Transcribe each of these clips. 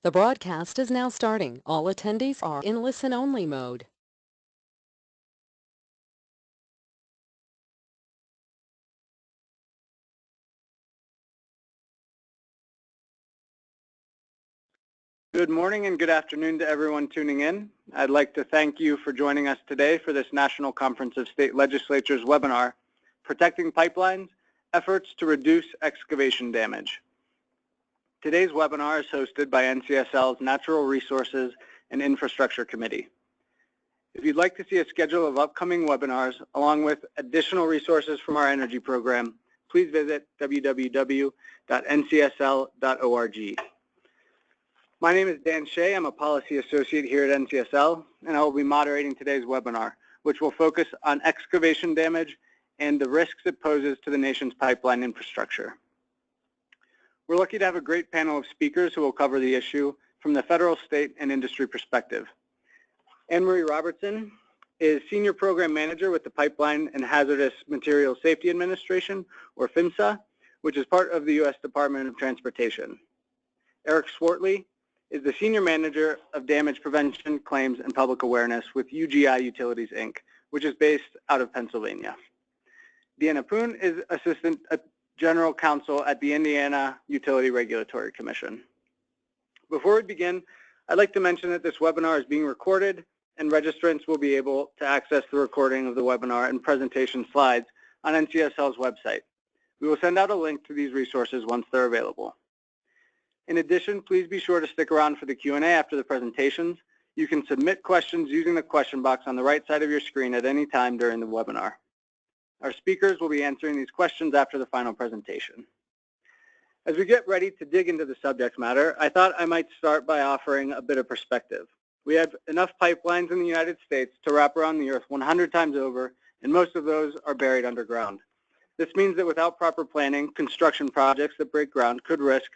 The broadcast is now starting. All attendees are in listen-only mode. Good morning and good afternoon to everyone tuning in. I'd like to thank you for joining us today for this National Conference of State Legislatures webinar, Protecting Pipelines, Efforts to Reduce Excavation Damage. Today's webinar is hosted by NCSL's Natural Resources and Infrastructure Committee. If you'd like to see a schedule of upcoming webinars along with additional resources from our energy program, please visit www.ncsl.org. My name is Dan Shea. I'm a Policy Associate here at NCSL, and I will be moderating today's webinar, which will focus on excavation damage and the risks it poses to the nation's pipeline infrastructure. We're lucky to have a great panel of speakers who will cover the issue from the federal, state, and industry perspective. Marie Robertson is Senior Program Manager with the Pipeline and Hazardous Materials Safety Administration, or PHMSA, which is part of the U.S. Department of Transportation. Eric Swartley is the Senior Manager of Damage Prevention, Claims, and Public Awareness with UGI Utilities, Inc., which is based out of Pennsylvania. Deanna Poon is Assistant General Counsel at the Indiana Utility Regulatory Commission. Before we begin, I'd like to mention that this webinar is being recorded, and registrants will be able to access the recording of the webinar and presentation slides on NCSL's website. We will send out a link to these resources once they're available. In addition, please be sure to stick around for the Q&A after the presentations. You can submit questions using the question box on the right side of your screen at any time during the webinar. Our speakers will be answering these questions after the final presentation. As we get ready to dig into the subject matter, I thought I might start by offering a bit of perspective. We have enough pipelines in the United States to wrap around the earth 100 times over, and most of those are buried underground. This means that without proper planning, construction projects that break ground could risk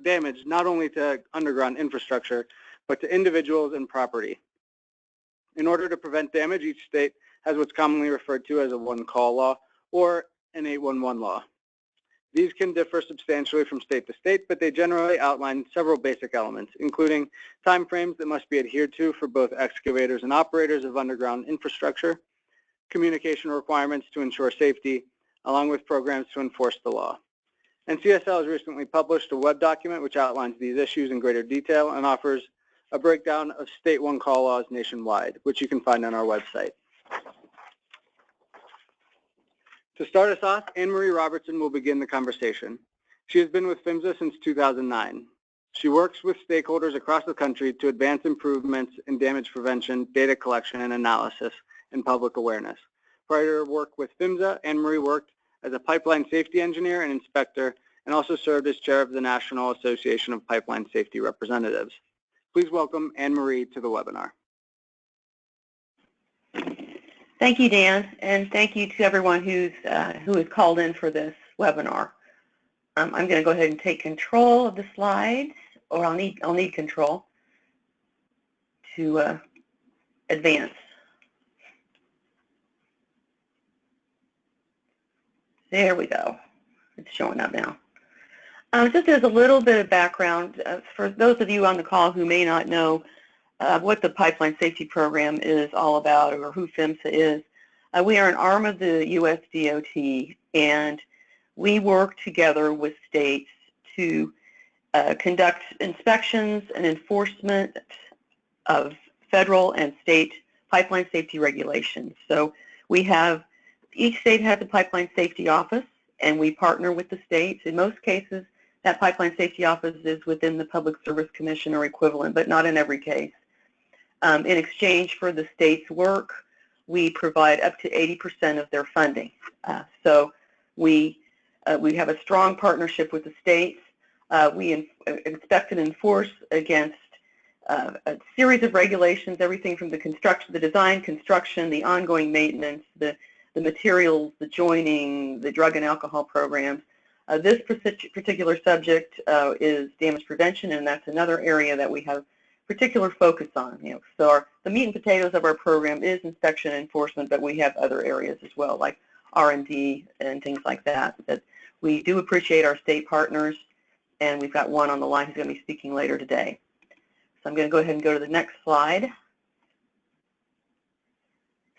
damage not only to underground infrastructure, but to individuals and property. In order to prevent damage, each state has what's commonly referred to as a one-call law or an 811 law. These can differ substantially from state to state, but they generally outline several basic elements, including timeframes that must be adhered to for both excavators and operators of underground infrastructure, communication requirements to ensure safety, along with programs to enforce the law. NCSL has recently published a web document which outlines these issues in greater detail and offers a breakdown of state one-call laws nationwide, which you can find on our website. To start us off, Marie Robertson will begin the conversation. She has been with PHMSA since 2009. She works with stakeholders across the country to advance improvements in damage prevention, data collection and analysis, and public awareness. Prior to her work with PHMSA, Marie worked as a pipeline safety engineer and inspector, and also served as chair of the National Association of Pipeline Safety Representatives. Please welcome Marie to the webinar. Thank you, Dan, and thank you to everyone who has called in for this webinar. I'm going to go ahead and take control of the slides, or I'll need control to advance. There we go. It's showing up now. Just as a little bit of background, for those of you on the call who may not know what the Pipeline Safety Program is all about or who PHMSA is, we are an arm of the U.S. DOT, and we work together with states to conduct inspections and enforcement of federal and state pipeline safety regulations. So each state has a pipeline safety office, and we partner with the states. In most cases, that pipeline safety office is within the Public Service Commission or equivalent, but not in every case. In exchange for the state's work, we provide up to 80% of their funding. So we have a strong partnership with the states. We inspect and enforce against a series of regulations, everything from the design, construction, the ongoing maintenance, the materials, the joining, the drug and alcohol programs. This particular subject is damage prevention, and that's another area that we have particular focus on. So the meat and potatoes of our program is inspection and enforcement, but we have other areas as well, like R&D and things like that. That we do appreciate our state partners, and we've got one on the line who's going to be speaking later today. So I'm going to go ahead and go to the next slide.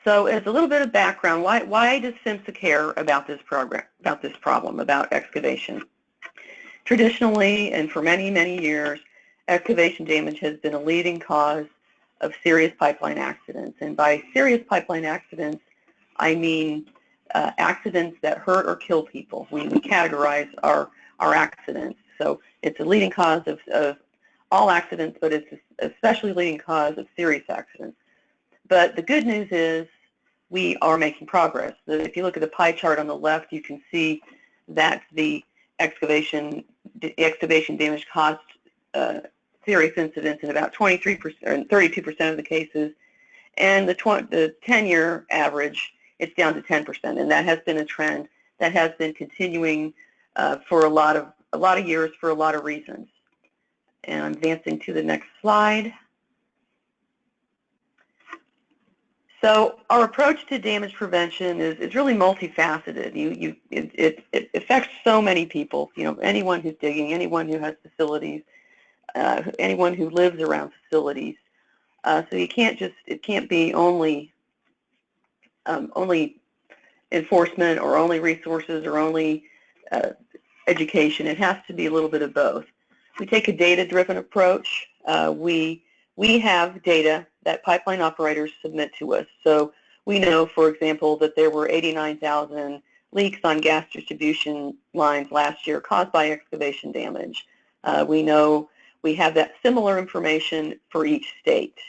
So as a little bit of background, why does PHMSA care about this program, about this problem, about excavation? Traditionally, and for many, many years, excavation damage has been a leading cause of serious pipeline accidents. And by serious pipeline accidents, I mean accidents that hurt or kill people. We categorize our accidents. So it's a leading cause of all accidents, but it's especially leading cause of serious accidents. But the good news is we are making progress. If you look at the pie chart on the left, you can see that the excavation damage caused serious incidents in about 23% or 32% of the cases, and the 10-year average, it's down to 10%, and that has been a trend that has been continuing for a lot of years for a lot of reasons. And I'm advancing to the next slide. So our approach to damage prevention is really multifaceted. It affects so many people. You know, anyone who's digging, anyone who has facilities, anyone who lives around facilities. So you can't it can't be only enforcement or only resources or only education. It has to be a little bit of both. We take a data-driven approach. We have data that pipeline operators submit to us. So we know, for example, that there were 89,000 leaks on gas distribution lines last year caused by excavation damage. We know we have that similar information for each state.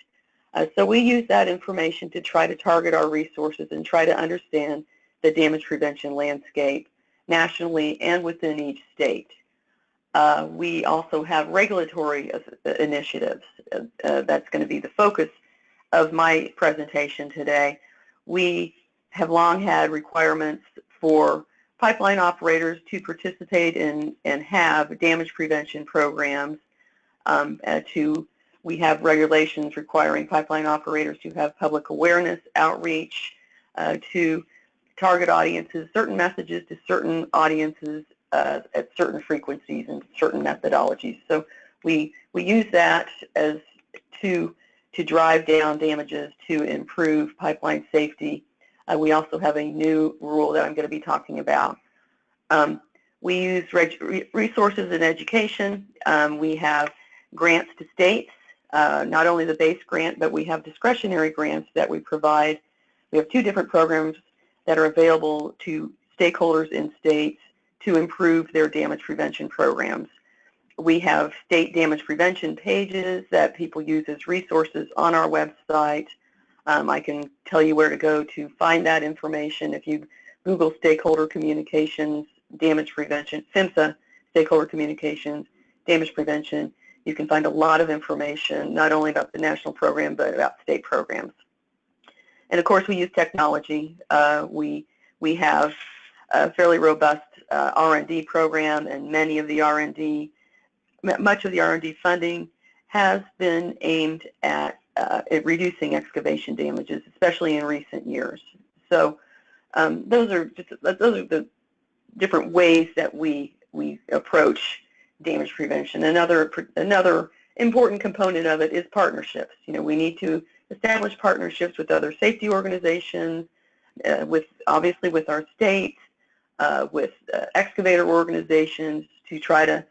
So we use that information to try to target our resources and try to understand the damage prevention landscape nationally and within each state. We also have regulatory initiatives. That's going to be the focus of my presentation today. We have long had requirements for pipeline operators to participate in and have damage prevention programs. We have regulations requiring pipeline operators to have public awareness, outreach, to target audiences, certain messages to certain audiences at certain frequencies and certain methodologies. So we use that as to drive down damages to improve pipeline safety. We also have a new rule that I'm going to be talking about. We use resources in education. We have grants to states, not only the base grant, but we have discretionary grants that we provide. We have 2 different programs that are available to stakeholders in states to improve their damage prevention programs. We have state damage prevention pages that people use as resources on our website. I can tell you where to go to find that information. If you Google stakeholder communications, damage prevention, PHMSA, stakeholder communications, damage prevention, you can find a lot of information, not only about the national program, but about state programs. And of course, we use technology. We have a fairly robust R&D program, and much of the R&D funding has been aimed at reducing excavation damages, especially in recent years. So those are the different ways that we approach damage prevention. Another important component of it is partnerships. You know, we need to establish partnerships with other safety organizations, obviously with our states, with excavator organizations to try to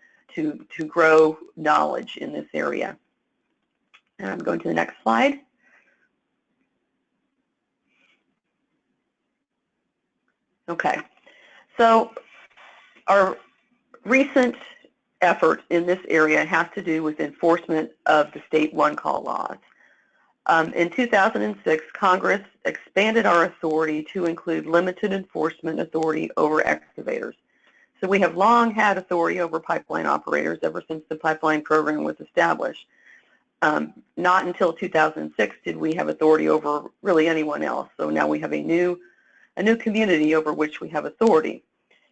grow knowledge in this area. And I'm going to the next slide. Okay, so our recent effort in this area has to do with enforcement of the state one-call laws. In 2006, Congress expanded our authority to include limited enforcement authority over excavators. So we have long had authority over pipeline operators ever since the pipeline program was established. Not until 2006 did we have authority over really anyone else. So now we have a new community over which we have authority.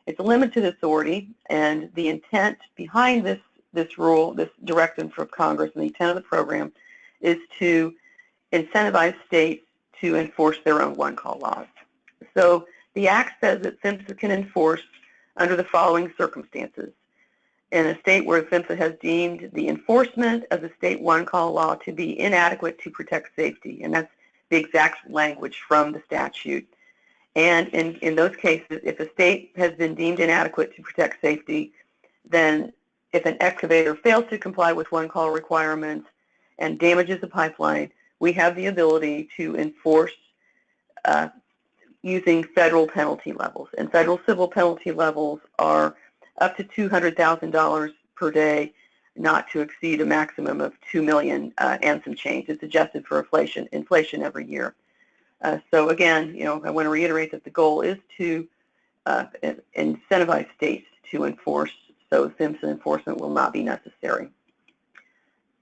It's a limited authority, and the intent behind this rule, this directive from Congress, and the intent of the program is to incentivize states to enforce their own one-call laws. So the Act says that PHMSA can enforce under the following circumstances. in a state where PHMSA has deemed the enforcement of the state one-call law to be inadequate to protect safety, and that's the exact language from the statute. And in those cases, if a state has been deemed inadequate to protect safety, then if an excavator fails to comply with one-call requirements and damages the pipeline, we have the ability to enforce using federal penalty levels. And federal civil penalty levels are up to $200,000 per day, not to exceed a maximum of $2 million and some change. It's adjusted for inflation every year. So again, I want to reiterate that the goal is to incentivize states to enforce, so PHMSA enforcement will not be necessary.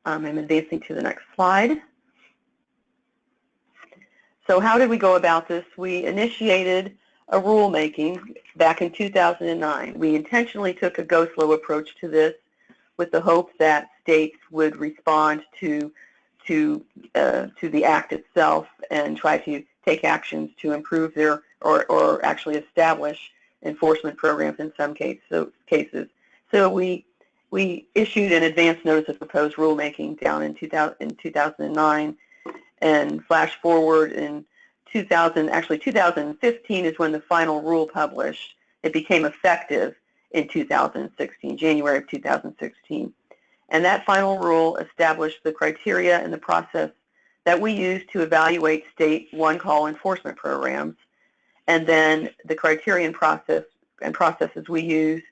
I'm advancing to the next slide. So how did we go about this? We initiated a rulemaking back in 2009. We intentionally took a go-slow approach to this with the hope that states would respond to the act itself and try to take actions to improve their or actually establish enforcement programs in some cases. So we issued an advance notice of proposed rulemaking down in 2009, and flash forward in 2015 is when the final rule published. It became effective in 2016, January of 2016. And that final rule established the criteria and the process that we use to evaluate state one-call enforcement programs, and then the criterion process and processes we use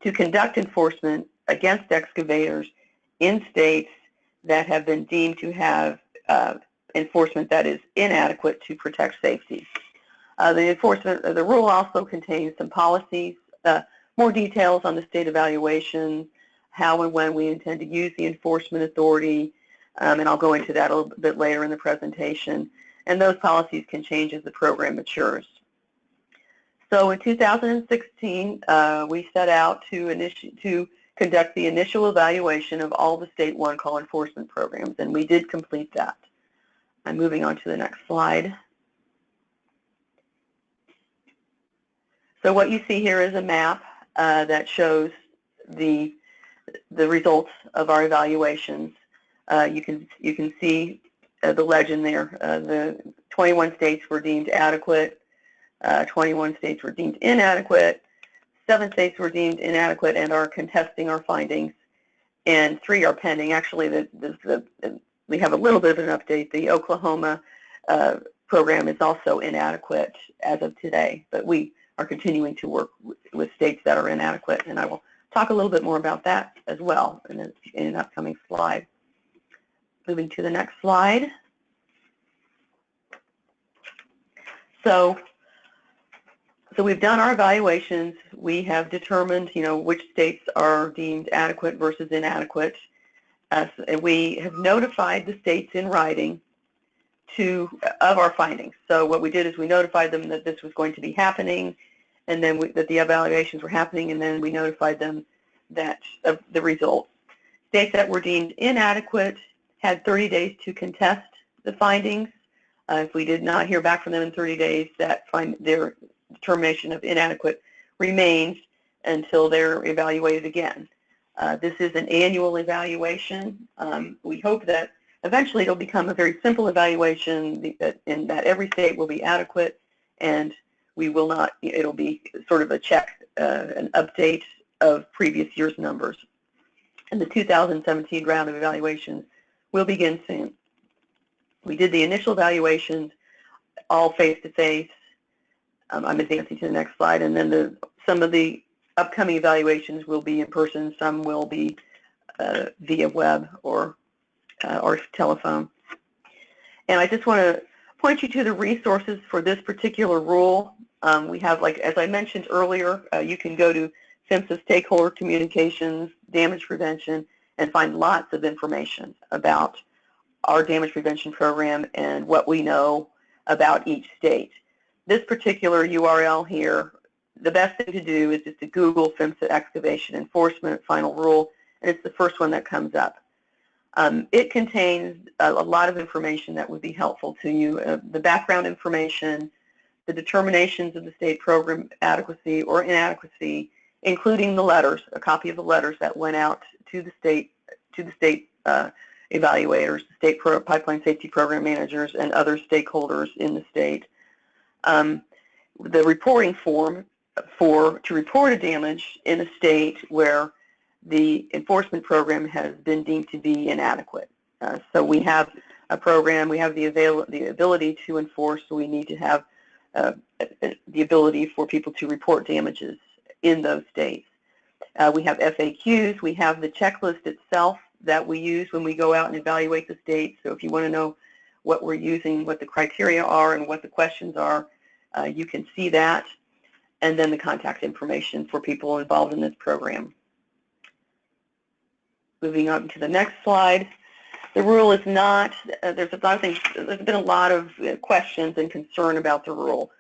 to conduct enforcement against excavators in states that have been deemed to have enforcement that is inadequate to protect safety. The rule also contains some policies, more details on the state evaluation, how and when we intend to use the enforcement authority, and I'll go into that a little bit later in the presentation. And those policies can change as the program matures. So in 2016, we set out to conduct the initial evaluation of all the state one-call enforcement programs, and we did complete that. I'm moving on to the next slide. So what you see here is a map that shows the results of our evaluations. You can see the legend there. The 21 states were deemed adequate, 21 states were deemed inadequate, 7 states were deemed inadequate and are contesting our findings, and 3 are pending. Actually, we have a little bit of an update. The Oklahoma program is also inadequate as of today, but we are continuing to work with states that are inadequate, and I will talk a little bit more about that as well in an upcoming slide. Moving to the next slide. So we've done our evaluations. We have determined, which states are deemed adequate versus inadequate. And we have notified the states in writing of our findings. So what we did is we notified them that this was going to be happening, and then that the evaluations were happening, and then we notified them of the results. States that were deemed inadequate had 30 days to contest the findings. If we did not hear back from them in 30 days, their determination of inadequate remains until they're evaluated again. This is an annual evaluation. We hope that eventually it'll become a very simple evaluation in that every state will be adequate, and we will not, it'll be sort of a check, an update of previous year's numbers. And the 2017 round of evaluations will begin soon. We did the initial evaluations all face-to-face. I'm advancing to the next slide, and then some of the upcoming evaluations will be in person, some will be via web or telephone. And I just want to point you to the resources for this particular rule. We have, as I mentioned earlier, you can go to PHMSA Stakeholder Communications, Damage Prevention, and find lots of information about our damage prevention program and what we know about each state. This particular URL here, the best thing to do is just to Google PHMSA Excavation Enforcement Final Rule, and it's the first one that comes up. It contains a lot of information that would be helpful to you, the background information, the determinations of the state program adequacy or inadequacy, including the letters, a copy of the letters that went out to the state evaluators, state pipeline safety program managers, and other stakeholders in the state. The reporting form to report a damage in a state where the enforcement program has been deemed to be inadequate. So we have a program, we have the ability to enforce, so we need to have the ability for people to report damages in those states. We have FAQs, we have the checklist itself that we use when we go out and evaluate the state. So if you want to know what we're using, what the criteria are, and what the questions are, you can see that, and then the contact information for people involved in this program. Moving on to the next slide. The rule is not, there's been a lot of questions and concern about the rule.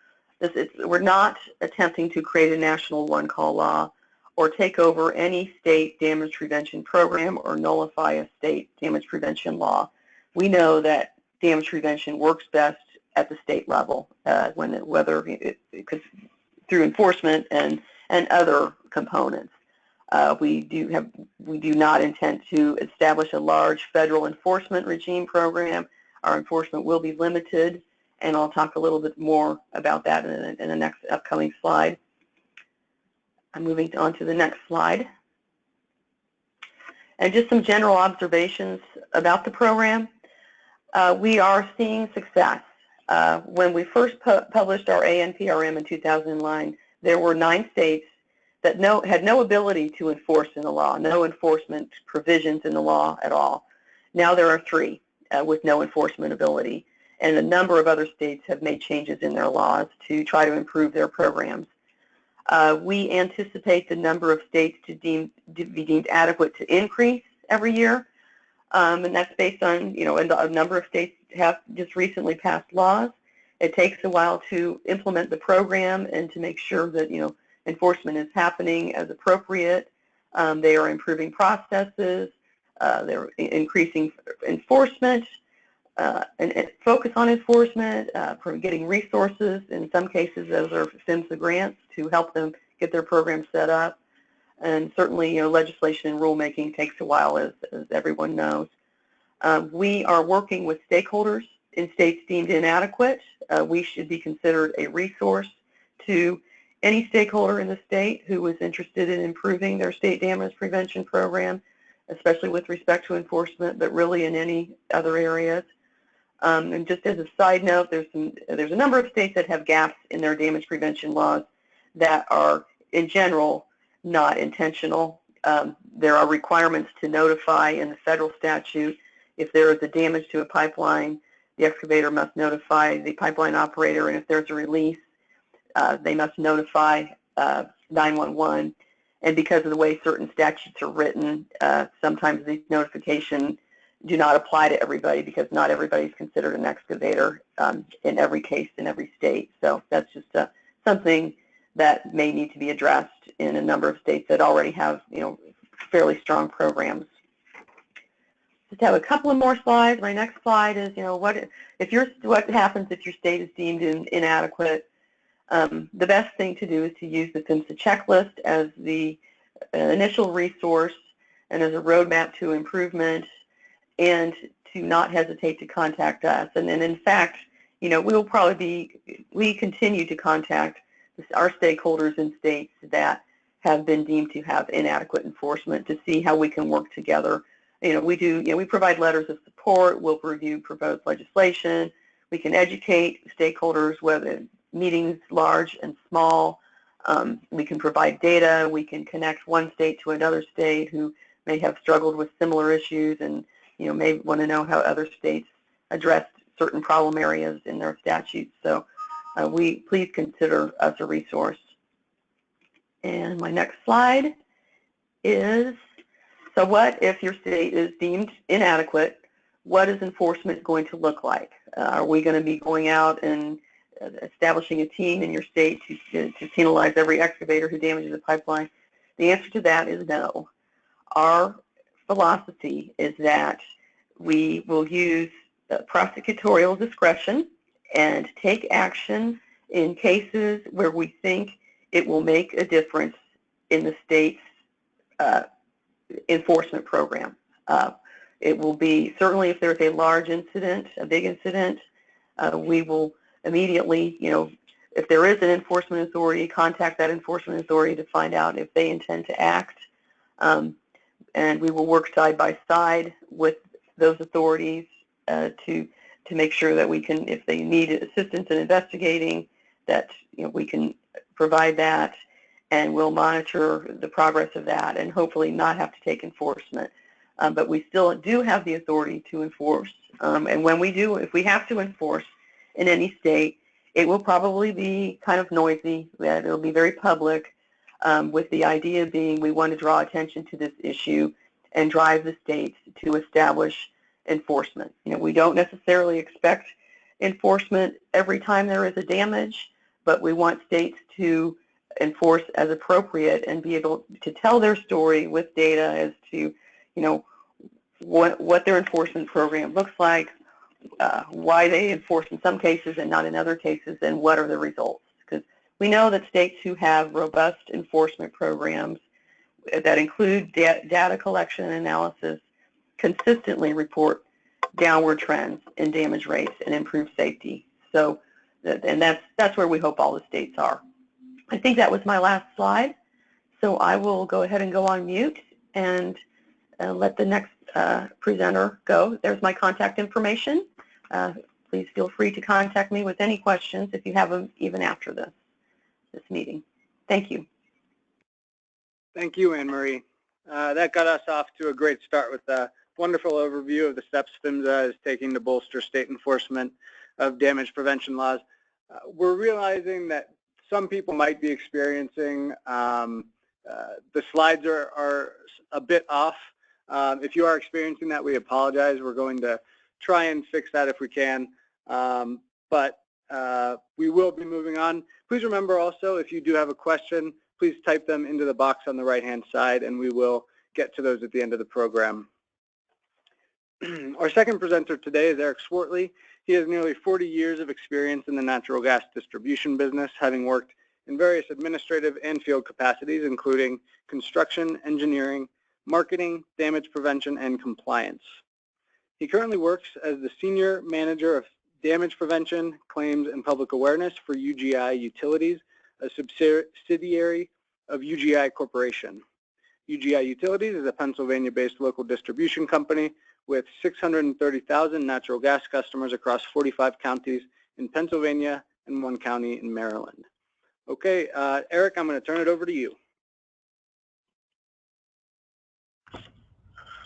We're not attempting to create a national one-call law or take over any state damage prevention program or nullify a state damage prevention law. We know that damage prevention works best at the state level, whether through enforcement and other components. We do not intend to establish a large federal enforcement regime program. Our enforcement will be limited, and I'll talk a little bit more about that in the next upcoming slide. I'm moving on to the next slide. And just some general observations about the program. We are seeing success. When we first published our ANPRM in 2009, there were 9 states that had no ability to enforce in the law, no enforcement provisions in the law at all. Now there are 3 with no enforcement ability, and a number of other states have made changes in their laws to try to improve their programs. We anticipate the number of states to be deemed adequate to increase every year, and that's based on, a number of states have just recently passed laws. It takes a while to implement the program and to make sure that, enforcement is happening as appropriate. They are improving processes. They're increasing enforcement and focus on enforcement, for getting resources. In some cases, those are PHMSA grants to help them get their program set up. And certainly, legislation and rulemaking takes a while, as everyone knows. We are working with stakeholders in states deemed inadequate. We should be considered a resource to any stakeholder in the state who is interested in improving their state damage prevention program, especially with respect to enforcement, but really in any other areas. And just as a side note, there's a number of states that have gaps in their damage prevention laws that are, in general, not intentional. There are requirements to notify in the federal statute. If there is a damage to a pipeline, the excavator must notify the pipeline operator, and if there's a release, they must notify 911. And because of the way certain statutes are written, sometimes these notifications do not apply to everybody, because not everybody is considered an excavator in every case in every state. So that's just something that may need to be addressed in a number of states that already have, fairly strong programs. Just have a couple of more slides. My next slide is, what happens if your state is deemed inadequate. The best thing to do is to use the PHMSA checklist as the initial resource and as a roadmap to improvement, and to not hesitate to contact us. And in fact, we continue to contact our stakeholders in states that have been deemed to have inadequate enforcement to see how we can work together. We provide letters of support. We'll review proposed legislation. We can educate stakeholders, whether meetings large and small. We can provide data. We can connect one state to another state who may have struggled with similar issues and may want to know how other states addressed certain problem areas in their statutes. So please consider us a resource. And my next slide is, so what if your state is deemed inadequate? What is enforcement going to look like? Are we going to be going out and establishing a team in your state to penalize every excavator who damages a pipeline? The answer to that is no. Our philosophy is that we will use prosecutorial discretion and take action in cases where we think it will make a difference in the state's enforcement program. It will be, certainly if there's a large incident, a big incident, we will immediately, if there is an enforcement authority, contact that enforcement authority to find out if they intend to act. And we will work side by side with those authorities to make sure that we can, if they need assistance in investigating, that we can provide that, and we'll monitor the progress of that and hopefully not have to take enforcement. But we still do have the authority to enforce. And when we do, if we have to enforce in any state, it will probably be kind of noisy, that it'll be very public, with the idea being we want to draw attention to this issue and drive the states to establish enforcement. We don't necessarily expect enforcement every time there is a damage, but we want states to enforce as appropriate and be able to tell their story with data as to, what their enforcement program looks like, why they enforce in some cases and not in other cases, and what are the results. Because we know that states who have robust enforcement programs that include data collection and analysis consistently report downward trends in damage rates and improved safety. So, and that's where we hope all the states are. I think that was my last slide, so I will go ahead and go on mute and let the next presenter go. There's my contact information. Please feel free to contact me with any questions if you have them even after this meeting. Thank you. Thank you, Anne-Marie. That got us off to a great start with a wonderful overview of the steps PHMSA is taking to bolster state enforcement of damage prevention laws. We're realizing that some people might be experiencing the slides are a bit off. If you are experiencing that, we apologize. We're going to try and fix that if we can. But we will be moving on. Please remember also, if you do have a question, please type them into the box on the right-hand side, and we will get to those at the end of the program. Our second presenter today is Eric Swartley. He has nearly 40 years of experience in the natural gas distribution business, having worked in various administrative and field capacities, including construction, engineering, marketing, damage prevention, and compliance. He currently works as the Senior Manager of Damage Prevention, Claims, and Public Awareness for UGI Utilities, a subsidiary of UGI Corporation. UGI Utilities is a Pennsylvania-based local distribution company with 630,000 natural gas customers across 45 counties in Pennsylvania and 1 county in Maryland. Okay, Eric, I'm going to turn it over to you.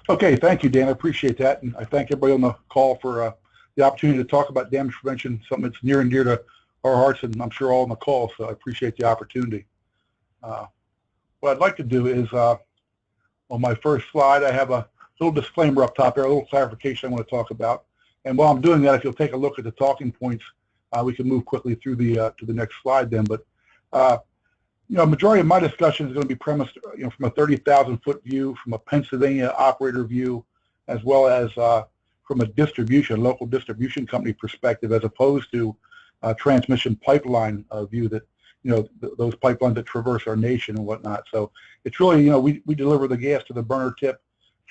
Okay, thank you, Dan. I appreciate that, and I thank everybody on the call for the opportunity to talk about damage prevention, something that's near and dear to our hearts, and I'm sure all on the call, so I appreciate the opportunity. What I'd like to do is, on my first slide, I have a little disclaimer up top there, a little clarification I want to talk about. And while I'm doing that, if you'll take a look at the talking points, we can move quickly through the to the next slide then. But a majority of my discussion is going to be premised, from a 30,000-foot view, from a Pennsylvania operator view, as well as from a local distribution company perspective, as opposed to a transmission pipeline view that, those pipelines that traverse our nation and whatnot. So it's really, we deliver the gas to the burner tip.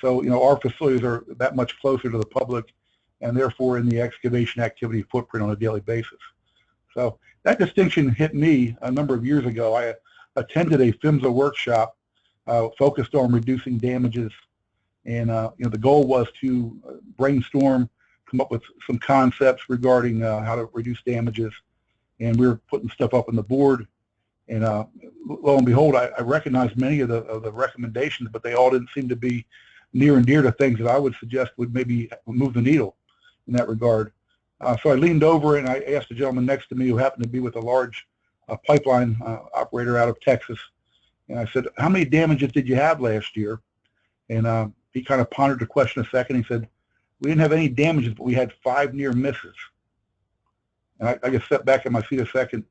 So, our facilities are that much closer to the public and therefore in the excavation activity footprint on a daily basis. So that distinction hit me a number of years ago. I attended a PHMSA workshop focused on reducing damages, and the goal was to brainstorm, come up with some concepts regarding how to reduce damages, and we were putting stuff up on the board. And lo and behold, I recognized many of the recommendations, but they all didn't seem to be near and dear to things that I would suggest would maybe move the needle in that regard. So I leaned over and I asked the gentleman next to me, who happened to be with a large pipeline operator out of Texas, and I said, "How many damages did you have last year?" And he kind of pondered the question a second. He said, "We didn't have any damages, but we had 5 near misses." And I just sat back in my seat a second,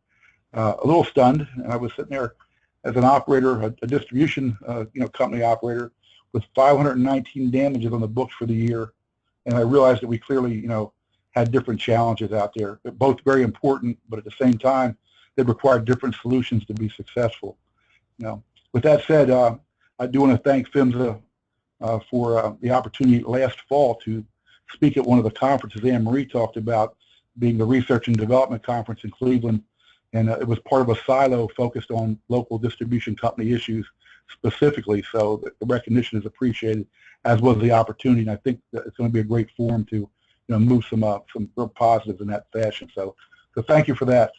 a little stunned, and I was sitting there as an operator, a distribution company operator, with 519 damages on the books for the year, and I realized that we clearly had different challenges out there. They're both very important, but at the same time, they require different solutions to be successful. With that said, I do want to thank PHMSA for the opportunity last fall to speak at one of the conferences Marie talked about, being the Research and Development Conference in Cleveland. And it was part of a silo focused on local distribution company issues specifically, so the recognition is appreciated, as was the opportunity. And I think that it's going to be a great forum to move some real positives in that fashion. So thank you for that.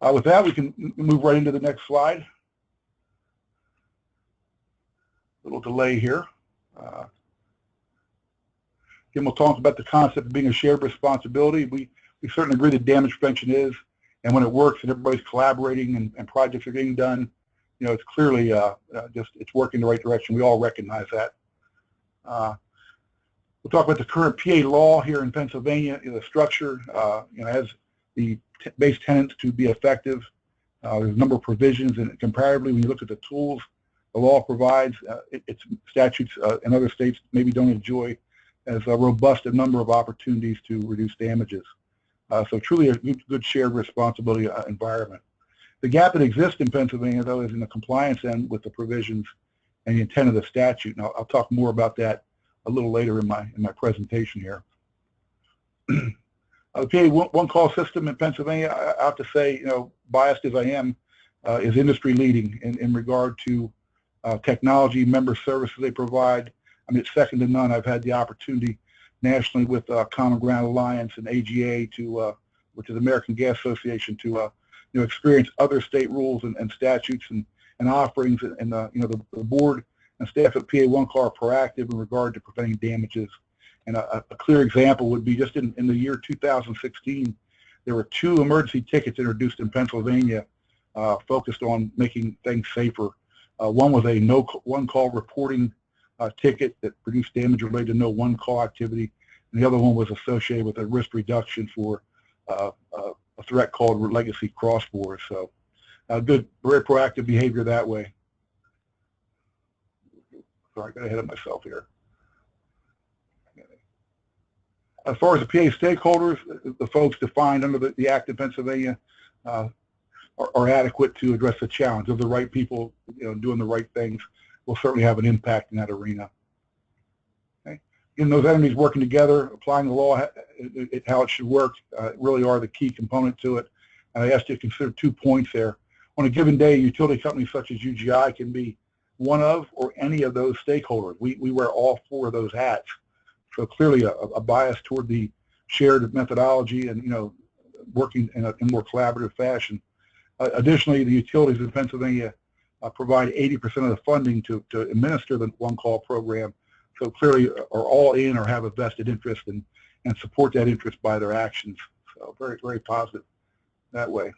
With that, we can move right into the next slide. Little delay here. Again, we'll talk about the concept of being a shared responsibility. We certainly agree that damage prevention is, and when it works and everybody's collaborating and projects are getting done, it's clearly it's working in the right direction. We all recognize that. We'll talk about the current PA law here in Pennsylvania. The structure, has the base tenants to be effective. There's a number of provisions, and comparatively, when you look at the tools the law provides, its statutes in other states maybe don't enjoy as robust a number of opportunities to reduce damages. So truly a good shared responsibility environment. The gap that exists in Pennsylvania, though, is in the compliance end with the provisions and the intent of the statute. And I'll talk more about that a little later in my presentation here. The PA one-call system in Pennsylvania, I have to say, biased as I am, is industry leading in regard to technology, member services they provide. I mean, it's second to none. I've had the opportunity nationally with Common Ground Alliance and AGA which is American Gas Association, to experience other state rules and statutes and offerings, and the board and staff at PA One Call are proactive in regard to preventing damages. And a clear example would be just in the year 2016, there were 2 emergency tickets introduced in Pennsylvania focused on making things safer. One was a no one-call reporting ticket that produced damage related to no one-call activity, and the other one was associated with a risk reduction for a threat called legacy cross-border. So good, very proactive behavior that way. Sorry, I got ahead of myself here. As far as the PA stakeholders, the folks defined under the Act in Pennsylvania are adequate to address the challenge. Of the right people, doing the right things will certainly have an impact in that arena. Okay. In those entities working together, applying the law, how it should work, really are the key component to it. And I asked you to consider 2 points there. On a given day, utility companies such as UGI can be one of or any of those stakeholders. We wear all 4 of those hats. So clearly a bias toward the shared methodology and working in a more collaborative fashion. Additionally, the utilities in Pennsylvania provide 80% of the funding to administer the one-call program. So clearly are all in or have a vested interest and support that interest by their actions. So very, very positive that way.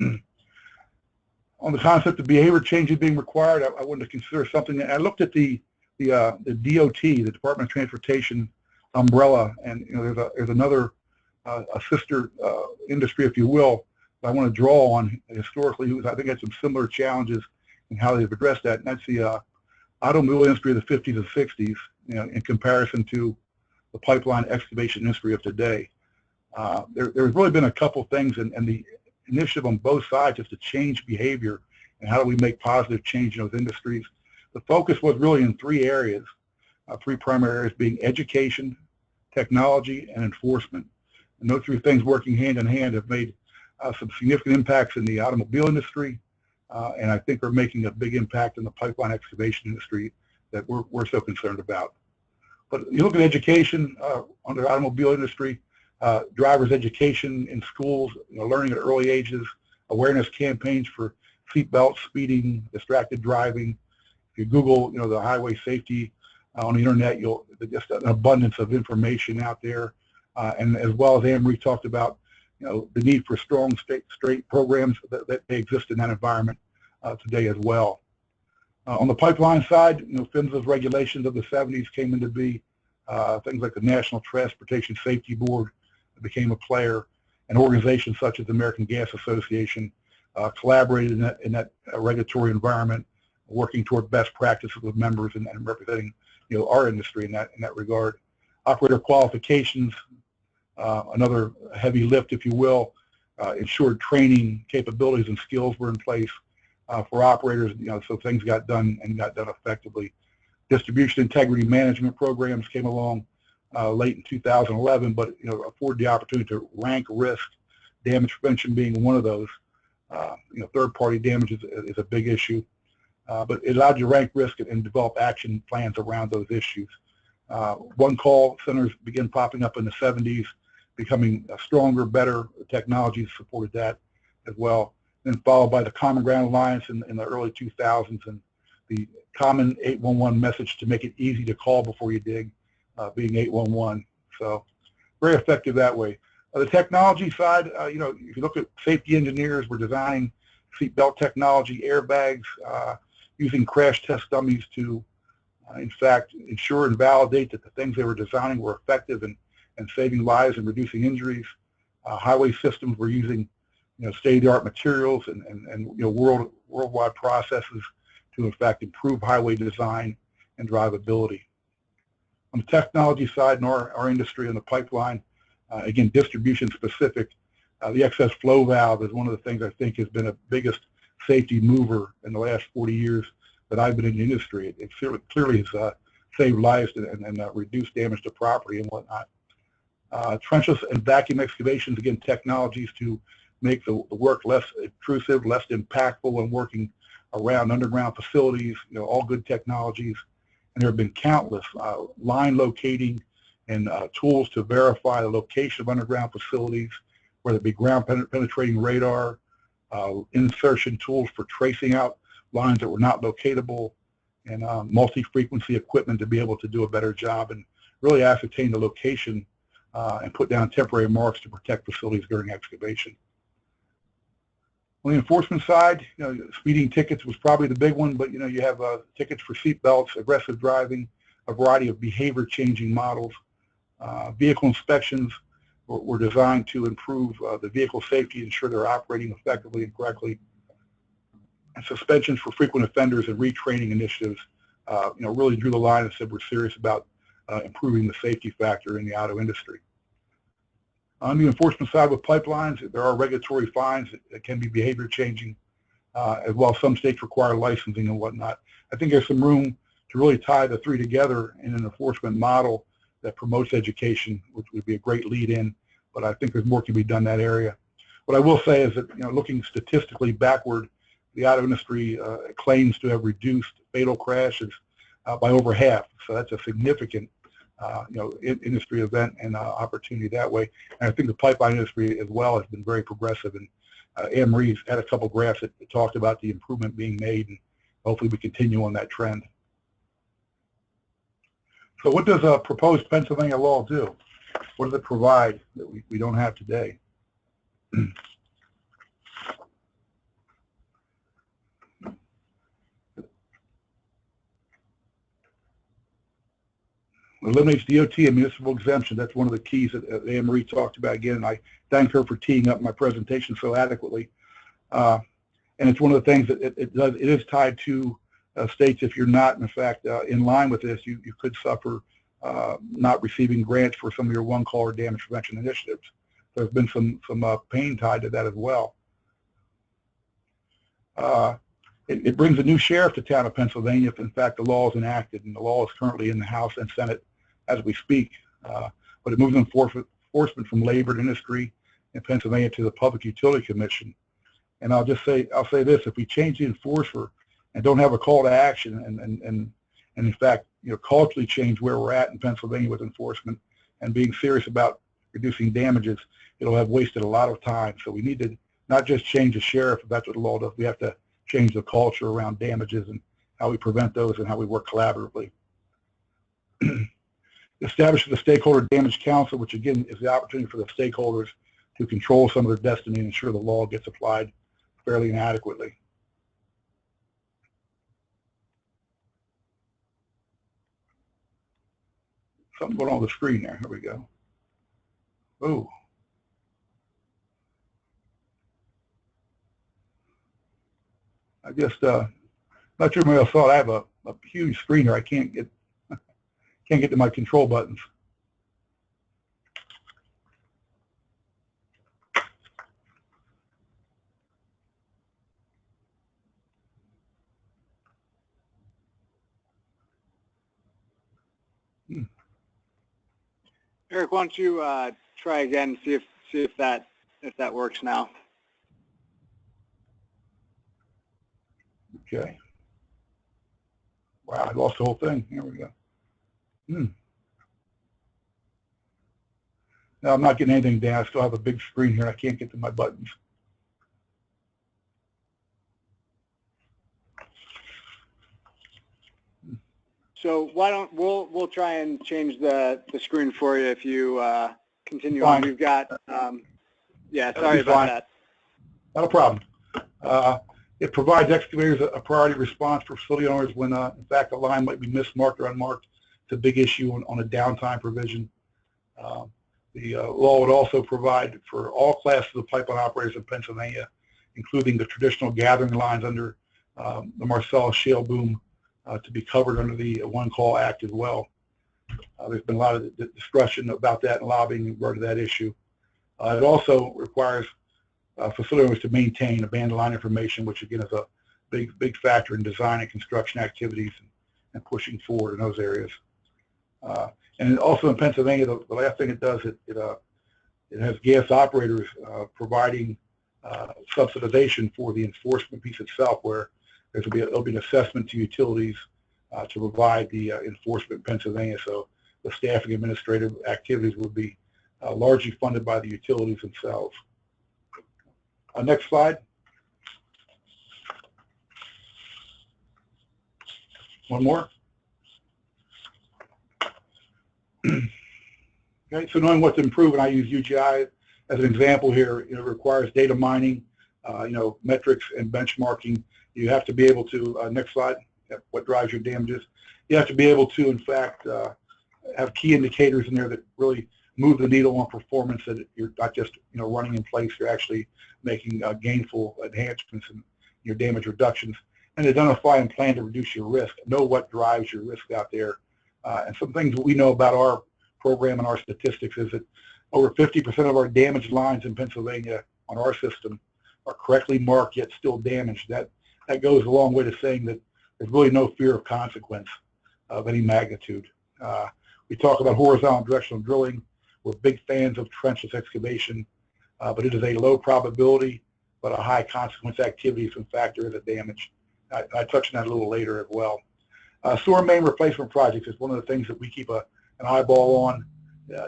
On the concept of behavior changes being required, I wanted to consider something. I looked at the DOT, the Department of Transportation umbrella, and there's another a sister industry, if you will, that I want to draw on historically, who I think had some similar challenges in how they've addressed that, and that's the automobile industry of the 50s and 60s, in comparison to the pipeline excavation industry of today. There's really been a couple things, and the initiative on both sides is to change behavior and how do we make positive change in those industries. The focus was really in 3 areas, 3 primary areas being education, technology, and enforcement. And those 3 things working hand in hand have made some significant impacts in the automobile industry, and I think are making a big impact in the pipeline excavation industry that we're so concerned about. But you look at education under the automobile industry, drivers' education in schools, learning at early ages, awareness campaigns for seatbelts, speeding, distracted driving. If you Google, the highway safety on the internet, just an abundance of information out there, and as well as Marie talked about, the need for strong straight programs that exist in that environment today as well. On the pipeline side, PHMSA's regulations of the 70s came into be. Things like the National Transportation Safety Board became a player, and organizations such as the American Gas Association collaborated in that regulatory environment, working toward best practices with members and representing our industry in that regard. Operator qualifications, another heavy lift, if you will. Ensured training capabilities and skills were in place. for operators, so things got done and got done effectively. Distribution integrity management programs came along late in 2011, but afford the opportunity to rank risk, damage prevention being one of those. Third-party damage is a big issue, but it allowed you to rank risk and develop action plans around those issues. One-call centers began popping up in the 70s, becoming stronger, better technologies supported that as well. Then followed by the Common Ground Alliance in the early 2000s, and the common 811 message to make it easy to call before you dig, being 811. So very effective that way. The technology side, if you look at safety engineers, we're designing seatbelt technology, airbags, using crash test dummies to, in fact, ensure and validate that the things they were designing were effective and saving lives and reducing injuries. Highway systems, we're using state-of-the-art materials and worldwide processes to, in fact, improve highway design and drivability. On the technology side in our industry, in the pipeline, again, distribution specific, the excess flow valve is one of the things I think has been a biggest safety mover in the last 40 years that I've been in the industry. It clearly has saved lives and reduced damage to property and whatnot. Trenchless and vacuum excavations, again, technologies to make the work less intrusive, less impactful when working around underground facilities, all good technologies. And there have been countless line locating and tools to verify the location of underground facilities, whether it be ground penetrating radar, insertion tools for tracing out lines that were not locatable, and multi-frequency equipment to be able to do a better job and really ascertain the location and put down temporary marks to protect facilities during excavation. On the enforcement side, speeding tickets was probably the big one, but you have tickets for seat belts, aggressive driving, a variety of behavior-changing models. Vehicle inspections were designed to improve the vehicle safety, ensure they're operating effectively and correctly. And suspensions for frequent offenders and retraining initiatives, really drew the line and said we're serious about improving the safety factor in the auto industry. On the enforcement side with pipelines, there are regulatory fines that can be behavior changing, as well as some states require licensing and whatnot. I think there's some room to really tie the three together in an enforcement model that promotes education, which would be a great lead in, but I think there's more can be done in that area. What I will say is that, looking statistically backward, the auto industry claims to have reduced fatal crashes by over half. So that's a significant industry event and opportunity that way. And I think the pipeline industry as well has been very progressive. And Marie's had a couple graphs that talked about the improvement being made, and hopefully we continue on that trend. So what does a proposed Pennsylvania law do? What does it provide that we don't have today? Eliminates DOT and municipal exemption. That's one of the keys that Anne Marie talked about again, and I thank her for teeing up my presentation so adequately. And it's one of the things that it is tied to states. If you're not, in fact, in line with this, you could suffer not receiving grants for some of your one-call or damage prevention initiatives. There's been some pain tied to that as well. It brings a new sheriff to town of Pennsylvania if, in fact, the law is enacted, and the law is currently in the House and Senate as we speak. But it moves enforcement from labor and industry in Pennsylvania to the Public Utility Commission. And I'll say this: if we change the enforcer and don't have a call to action, and in fact, culturally change where we're at in Pennsylvania with enforcement and being serious about reducing damages, it'll have wasted a lot of time. So we need to not just change the sheriff if that's what the law does. We have to change the culture around damages and how we prevent those and how we work collaboratively. Establishes the Stakeholder Damage Council, which again is the opportunity for the stakeholders to control some of their destiny and ensure the law gets applied fairly and adequately. Something going on the screen there. Here we go. Oh. I just not sure anybody else saw it. I have a huge screen here. I can't get to my control buttons. Eric, why don't you try again, see if that works now. Okay. Wow, I lost the whole thing. Here we go. Now I'm not getting anything down. I still have a big screen here. I can't get to my buttons. So why don't we'll try and change the screen for you if you continue Fine. on. We've got yeah, That'll sorry be about fine. that. Not a problem. It provides excavators a priority response for facility owners when, in fact, a line might be mismarked or unmarked. It's a big issue on a downtime provision. The law would also provide for all classes of pipeline operators in Pennsylvania, including the traditional gathering lines under the Marcellus Shale boom, to be covered under the One Call Act as well. There's been a lot of discussion about that and lobbying in regard to that issue. It also requires facility owners to maintain abandoned line information, which again is a big factor in design and construction activities and pushing forward in those areas. And also in Pennsylvania, the last thing it does, it has gas operators providing subsidization for the enforcement piece itself, where there'll be an assessment to utilities to provide the enforcement in Pennsylvania. So the staffing administrative activities would be largely funded by the utilities themselves. Next slide. One more. Okay, so knowing what to improve, and I use UGI as an example here, it requires data mining, metrics and benchmarking. You have to be able to, next slide, what drives your damages. You have to be able to, in fact, have key indicators in there that really move the needle on performance, that you're not just running in place, you're actually making gainful enhancements in your damage reductions, and identify and plan to reduce your risk. Know what drives your risk out there. And some things that we know about our program and our statistics is that over 50% of our damaged lines in Pennsylvania on our system are correctly marked yet still damaged. That goes a long way to saying that there's really no fear of consequence of any magnitude. We talk about horizontal directional drilling. We're big fans of trenchless excavation, but it is a low probability but a high consequence activity if in fact there is a damage. I touched on that a little later as well. Sewer main replacement projects is one of the things that we keep an eyeball on,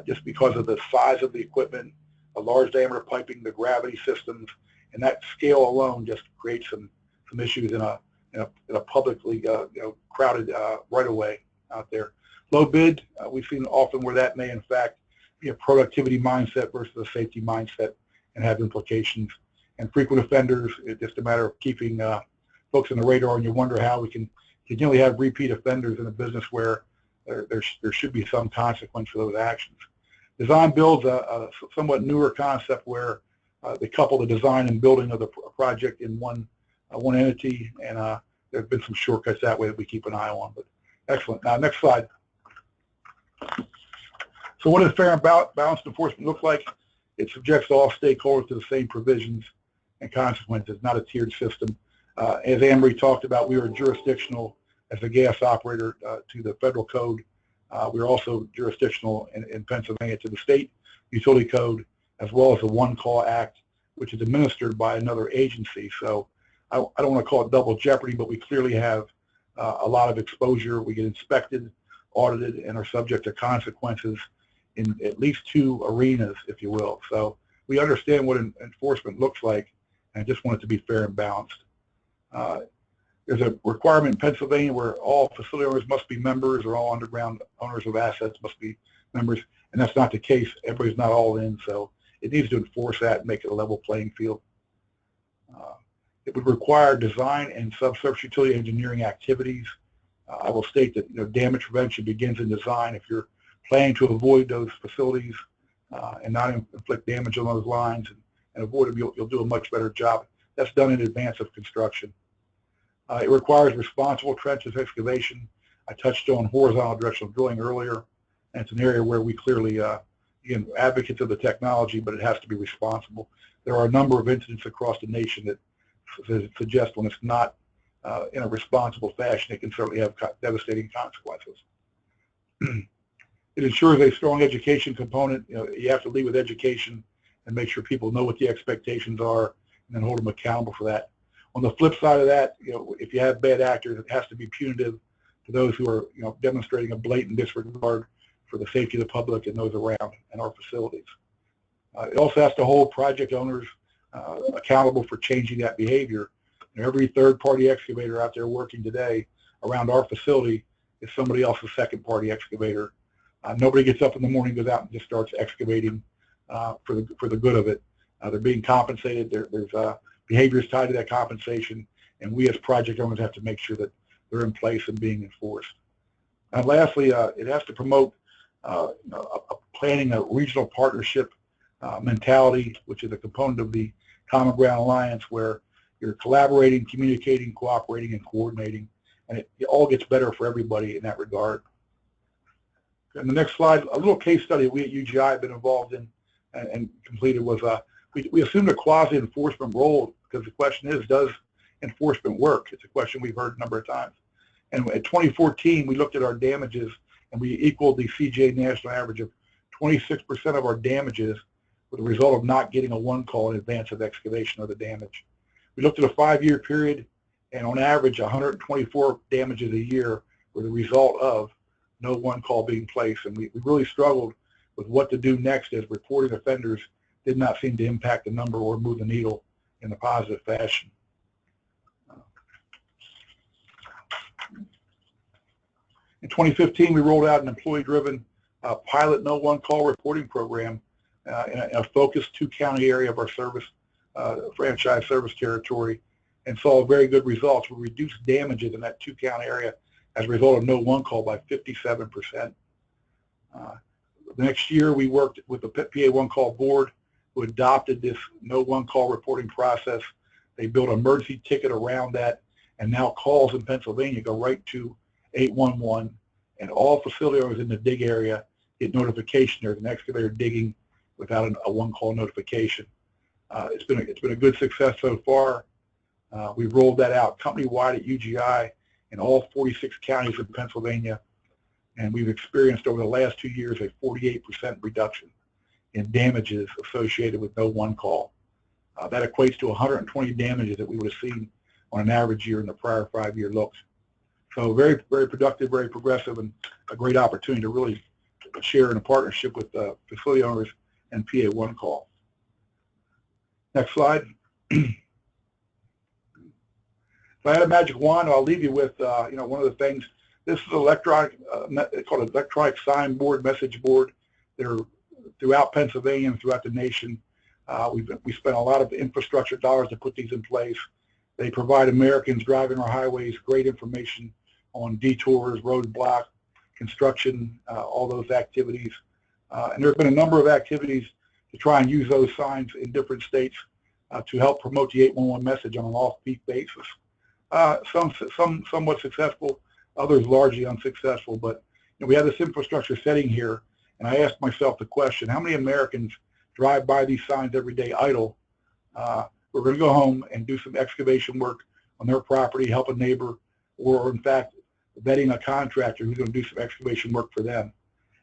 just because of the size of the equipment, the large diameter piping, the gravity systems, and that scale alone just creates some issues in a publicly crowded right-of-way out there. Low bid, we've seen often where that may in fact be a productivity mindset versus a safety mindset and have implications. And frequent offenders, it's just a matter of keeping folks on the radar, and you wonder how we can continually have repeat offenders in a business where there should be some consequence for those actions. Design builds a somewhat newer concept where they couple the design and building of the project in one entity, and there have been some shortcuts that way that we keep an eye on. But excellent. Now, next slide. So what does fair and balanced enforcement look like? It subjects all stakeholders to the same provisions and consequences, not a tiered system. As Anne-Marie talked about, we are jurisdictional as a gas operator to the federal code. We're also jurisdictional in Pennsylvania to the state utility code, as well as the One Call Act, which is administered by another agency. So I don't want to call it double jeopardy, but we clearly have a lot of exposure. We get inspected, audited, and are subject to consequences in at least two arenas, if you will. So we understand what enforcement looks like, and I just want it to be fair and balanced. There's a requirement in Pennsylvania where all facility owners must be members, or all underground owners of assets must be members, and that's not the case. Everybody's not all in, so it needs to enforce that and make it a level playing field. It would require design and subsurface utility engineering activities. I will state that damage prevention begins in design. If you're planning to avoid those facilities and not inflict damage on those lines and avoid them, you'll do a much better job. That's done in advance of construction. It requires responsible trenchless excavation. I touched on horizontal directional drilling earlier, and it's an area where we clearly, again, advocates of the technology, but it has to be responsible. There are a number of incidents across the nation that suggest when it's not in a responsible fashion, it can certainly have devastating consequences. It ensures a strong education component. You have to lead with education and make sure people know what the expectations are and then hold them accountable for that. On the flip side of that, if you have bad actors, it has to be punitive to those who are, demonstrating a blatant disregard for the safety of the public and those around and our facilities. It also has to hold project owners accountable for changing that behavior. Every third-party excavator out there working today around our facility is somebody else's second-party excavator. Nobody gets up in the morning, goes out and just starts excavating for the good of it. They're being compensated. There's behaviors tied to that compensation, and we as project owners have to make sure that they're in place and being enforced. And lastly, it has to promote planning a regional partnership mentality, which is a component of the Common Ground Alliance, where you're collaborating, communicating, cooperating, and coordinating, and it all gets better for everybody in that regard. And the next slide, a little case study we at UGI have been involved in and completed was we assumed a quasi-enforcement role because the question is, does enforcement work? It's a question we've heard a number of times. And in 2014, we looked at our damages and we equaled the CJ national average of 26% of our damages with the result of not getting a one call in advance of excavation of the damage. We looked at a 5-year period, and on average, 124 damages a year were the result of no one call being placed. And we really struggled with what to do next, as reported offenders did not seem to impact the number or move the needle in a positive fashion. In 2015, we rolled out an employee-driven pilot no one call reporting program in a focused 2-county area of our service franchise service territory, and saw very good results. We reduced damages in that 2-county area as a result of no one call by 57%. The next year, we worked with the PA one call board, who adopted this no one call reporting process. They built an emergency ticket around that, and now calls in Pennsylvania go right to 811, and all facility owners in the dig area get notification there's an excavator digging without a one call notification. It's been a good success so far. We've rolled that out company-wide at UGI in all 46 counties in Pennsylvania, and we've experienced over the last 2 years a 48% reduction in damages associated with no one call. That equates to 120 damages that we would have seen on an average year in the prior 5-year looks. So very, very productive, very progressive, and a great opportunity to really share in a partnership with facility owners and PA one call. Next slide. If I had a magic wand, I'll leave you with one of the things. This is electronic. It's called an electronic sign board, message board. They're throughout Pennsylvania and throughout the nation. We spent a lot of infrastructure dollars to put these in place. They provide Americans driving our highways great information on detours, roadblock, construction, all those activities. And there have been a number of activities to try and use those signs in different states to help promote the 811 message on an off-peak basis. Some somewhat successful, others largely unsuccessful. But we have this infrastructure setting here, and I asked myself the question: how many Americans drive by these signs every day idle? We're going to go home and do some excavation work on their property, help a neighbor, or in fact, vetting a contractor who's going to do some excavation work for them.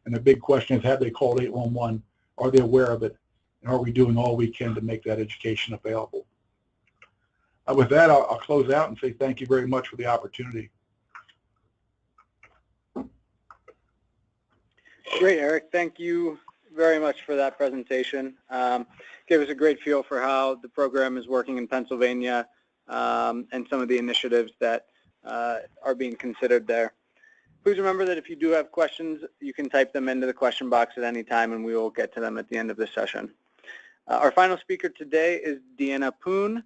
And the big question is, have they called 811? Are they aware of it? And are we doing all we can to make that education available? With that, I'll close out and say thank you very much for the opportunity. Great, Eric. Thank you very much for that presentation. Gave us a great feel for how the program is working in Pennsylvania and some of the initiatives that are being considered there. Please remember that if you do have questions, you can type them into the question box at any time, and we will get to them at the end of the session. Our final speaker today is Deanna Poon,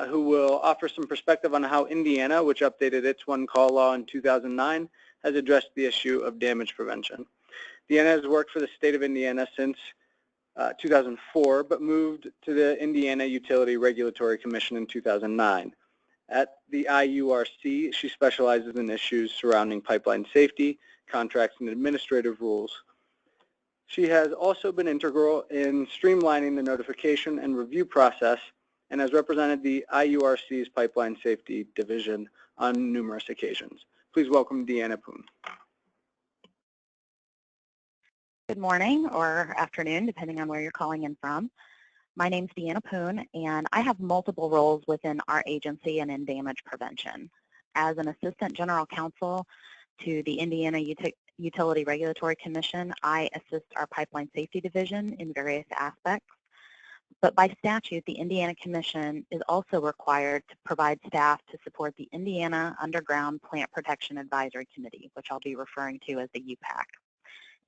who will offer some perspective on how Indiana, which updated its one call law in 2009, has addressed the issue of damage prevention. Deanna has worked for the state of Indiana since 2004, but moved to the Indiana Utility Regulatory Commission in 2009. At the IURC, she specializes in issues surrounding pipeline safety, contracts, and administrative rules. She has also been integral in streamlining the notification and review process and has represented the IURC's Pipeline Safety Division on numerous occasions. Please welcome Deanna Poon. Good morning or afternoon, depending on where you're calling in from. My name's Deanna Poon, and I have multiple roles within our agency and in damage prevention. As an Assistant General Counsel to the Indiana Utility Regulatory Commission, I assist our Pipeline Safety Division in various aspects. But by statute, the Indiana Commission is also required to provide staff to support the Indiana Underground Plant Protection Advisory Committee, which I'll be referring to as the UPAC.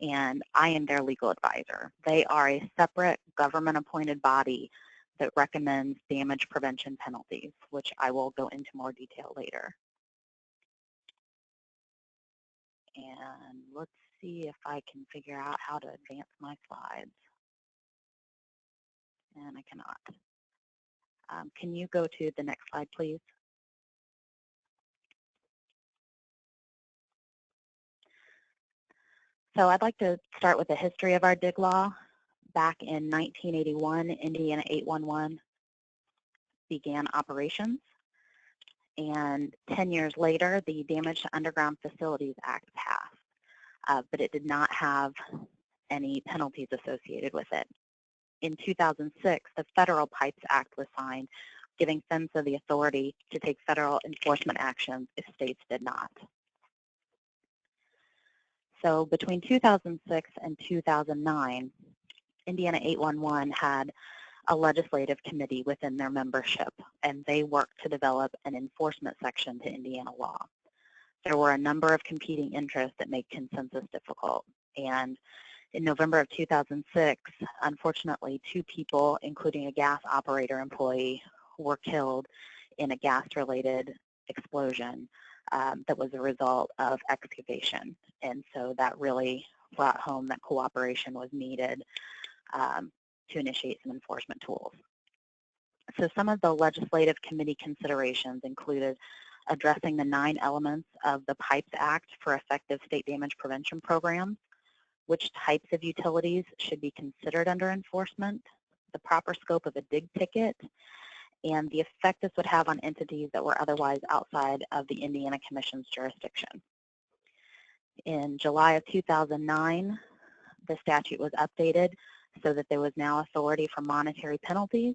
And I am their legal advisor. They are a separate government-appointed body that recommends damage prevention penalties, which I will go into more detail later. And let's see if I can figure out how to advance my slides. And I cannot. Can you go to the next slide, please? So I'd like to start with the history of our dig law. Back in 1981, Indiana 811 began operations. And 10 years later, the Damage to Underground Facilities Act passed, but it did not have any penalties associated with it. In 2006, the Federal Pipes Act was signed, giving PHMSA the authority to take federal enforcement actions if states did not. So between 2006 and 2009, Indiana 811 had a legislative committee within their membership, and they worked to develop an enforcement section to Indiana law. There were a number of competing interests that made consensus difficult, and in November of 2006, unfortunately, 2 people, including a gas operator employee, were killed in a gas-related explosion that was a result of excavation. And so that really brought home that cooperation was needed to initiate some enforcement tools. So some of the legislative committee considerations included addressing the 9 elements of the Pipes Act for effective state damage prevention programs, which types of utilities should be considered under enforcement, the proper scope of a dig ticket, and the effect this would have on entities that were otherwise outside of the Indiana Commission's jurisdiction. In July of 2009, the statute was updated so that there was now authority for monetary penalties,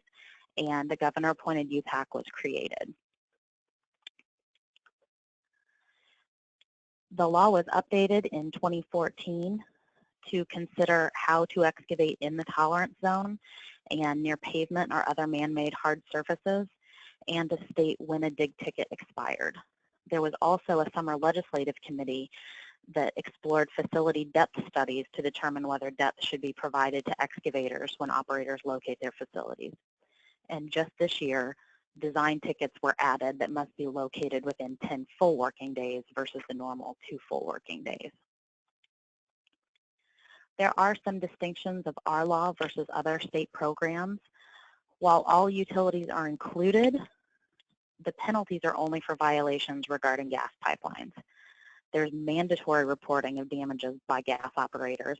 and the governor-appointed UPAC was created. The law was updated in 2014 to consider how to excavate in the tolerance zone and near pavement or other man-made hard surfaces, and to state when a dig ticket expired. There was also a summer legislative committee that explored facility depth studies to determine whether depth should be provided to excavators when operators locate their facilities. And just this year, design tickets were added that must be located within 10 full working days versus the normal 2 full working days. There are some distinctions of our law versus other state programs. While all utilities are included, the penalties are only for violations regarding gas pipelines. There's mandatory reporting of damages by gas operators,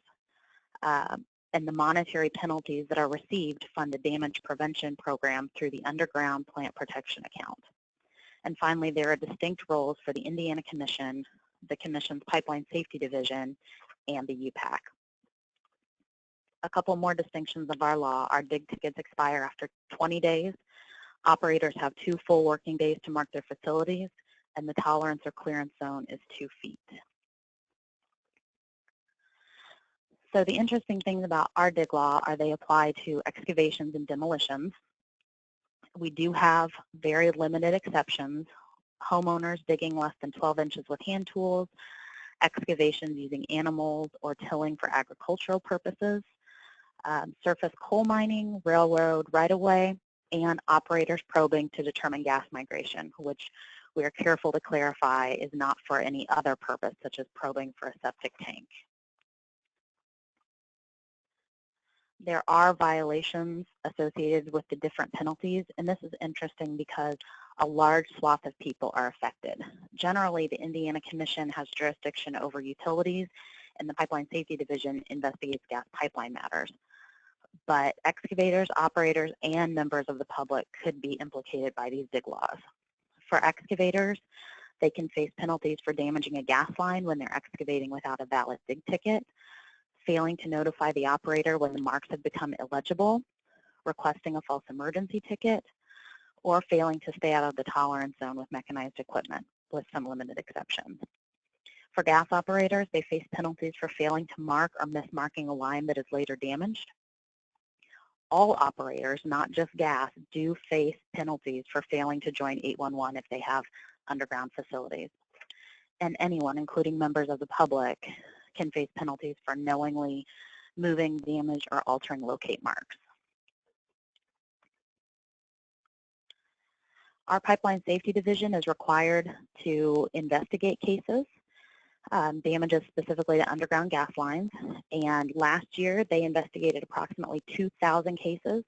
and the monetary penalties that are received fund a damage prevention program through the Underground Plant Protection Account. And finally, there are distinct roles for the Indiana Commission, the Commission's Pipeline Safety Division, and the UPAC. A couple more distinctions of our law. Our dig tickets expire after 20 days. Operators have 2 full working days to mark their facilities, and the tolerance or clearance zone is 2 feet. So the interesting things about our dig law are they apply to excavations and demolitions. We do have very limited exceptions. Homeowners digging less than 12 inches with hand tools, excavations using animals or tilling for agricultural purposes, surface coal mining, railroad right-of-way, and operators probing to determine gas migration, which we are careful to clarify is not for any other purpose, such as probing for a septic tank. There are violations associated with the different penalties, and this is interesting because a large swath of people are affected. Generally, the Indiana Commission has jurisdiction over utilities, and the Pipeline Safety Division investigates gas pipeline matters. But excavators, operators, and members of the public could be implicated by these dig laws. For excavators, they can face penalties for damaging a gas line when they're excavating without a valid dig ticket. failing to notify the operator when the marks have become illegible, requesting a false emergency ticket, or failing to stay out of the tolerance zone with mechanized equipment, with some limited exceptions. For gas operators, they face penalties for failing to mark or mismarking a line that is later damaged. All operators, not just gas, do face penalties for failing to join 811 if they have underground facilities. And anyone, including members of the public, can face penalties for knowingly moving, damage, or altering locate marks. Our Pipeline Safety Division is required to investigate cases, damages specifically to underground gas lines, and last year they investigated approximately 2,000 cases.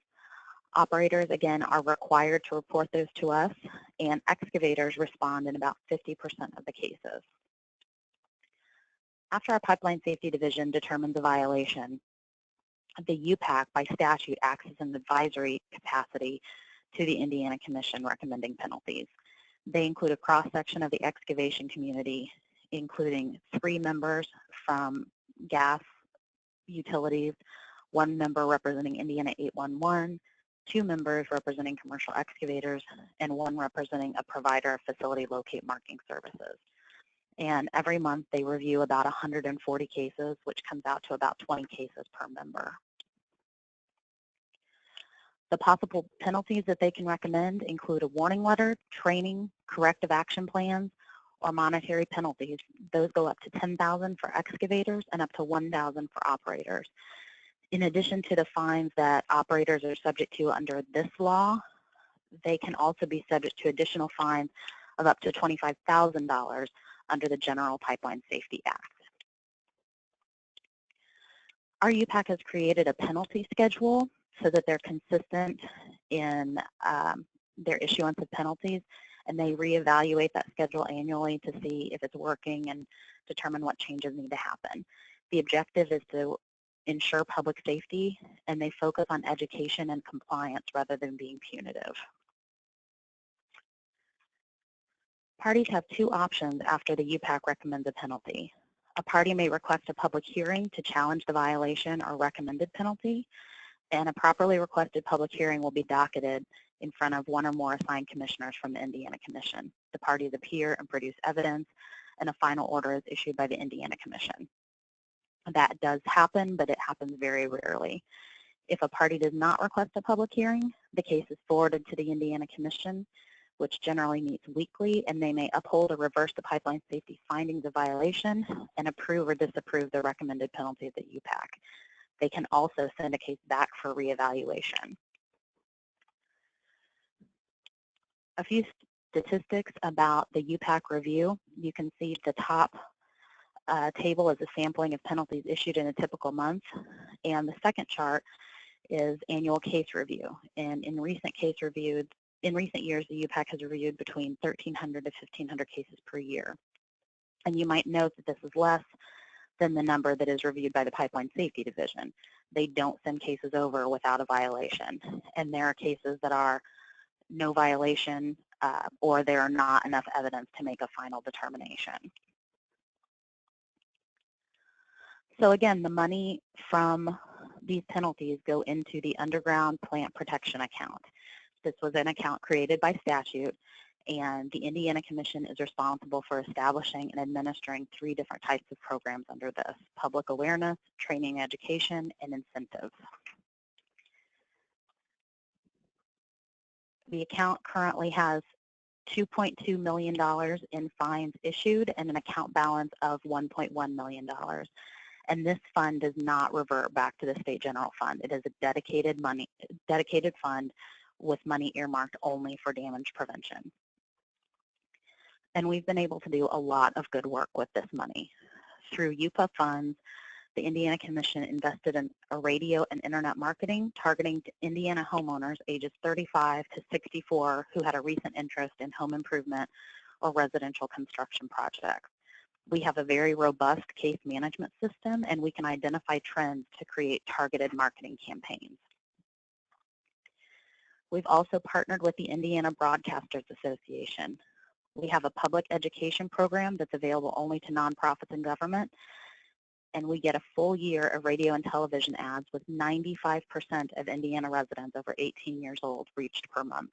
Operators, again, are required to report those to us, and excavators respond in about 50% of the cases. After our Pipeline Safety Division determines a violation, the UPAC by statute acts as an advisory capacity to the Indiana Commission recommending penalties. They include a cross-section of the excavation community, including 3 members from gas utilities, 1 member representing Indiana 811, 2 members representing commercial excavators, and 1 representing a provider of facility locate marking services. And every month they review about 140 cases, which comes out to about 20 cases per member. The possible penalties that they can recommend include a warning letter, training, corrective action plans, or monetary penalties. Those go up to $10,000 for excavators and up to $1,000 for operators. In addition to the fines that operators are subject to under this law, they can also be subject to additional fines of up to $25,000 under the General Pipeline Safety Act. Our UPAC has created a penalty schedule so that they're consistent in their issuance of penalties, and they reevaluate that schedule annually to see if it's working and determine what changes need to happen. The objective is to ensure public safety, and they focus on education and compliance rather than being punitive. Parties have 2 options after the UPAC recommends a penalty. A party may request a public hearing to challenge the violation or recommended penalty, and a properly requested public hearing will be docketed in front of 1 or more assigned commissioners from the Indiana Commission. The parties appear and produce evidence, and a final order is issued by the Indiana Commission. That does happen, but it happens very rarely. If a party does not request a public hearing, the case is forwarded to the Indiana Commission, which generally meets weekly, and they may uphold or reverse the pipeline safety findings of violation and approve or disapprove the recommended penalties at UPAC. They can also send a case back for reevaluation. A few statistics about the UPAC review. You can see the top table is a sampling of penalties issued in a typical month, and the second chart is annual case review. And in recent years, the UPAC has reviewed between 1,300 to 1,500 cases per year. And you might note that this is less than the number that is reviewed by the Pipeline Safety Division. They don't send cases over without a violation. And there are cases that are no violation or there are not enough evidence to make a final determination. So again, the money from these penalties go into the underground plant protection account. This was an account created by statute, and the Indiana Commission is responsible for establishing and administering 3 different types of programs under this: public awareness, training, education, and incentives. The account currently has $2.2 million in fines issued and an account balance of $1.1 million. And this fund does not revert back to the state general fund. It is a dedicated fund with money earmarked only for damage prevention. And we've been able to do a lot of good work with this money. Through UPA funds, the Indiana Commission invested in a radio and internet marketing targeting Indiana homeowners ages 35 to 64 who had a recent interest in home improvement or residential construction projects. We have a very robust case management system, and we can identify trends to create targeted marketing campaigns. We've also partnered with the Indiana Broadcasters Association. We have a public education program that's available only to nonprofits and government. and we get a full year of radio and television ads with 95% of Indiana residents over 18 years old reached per month.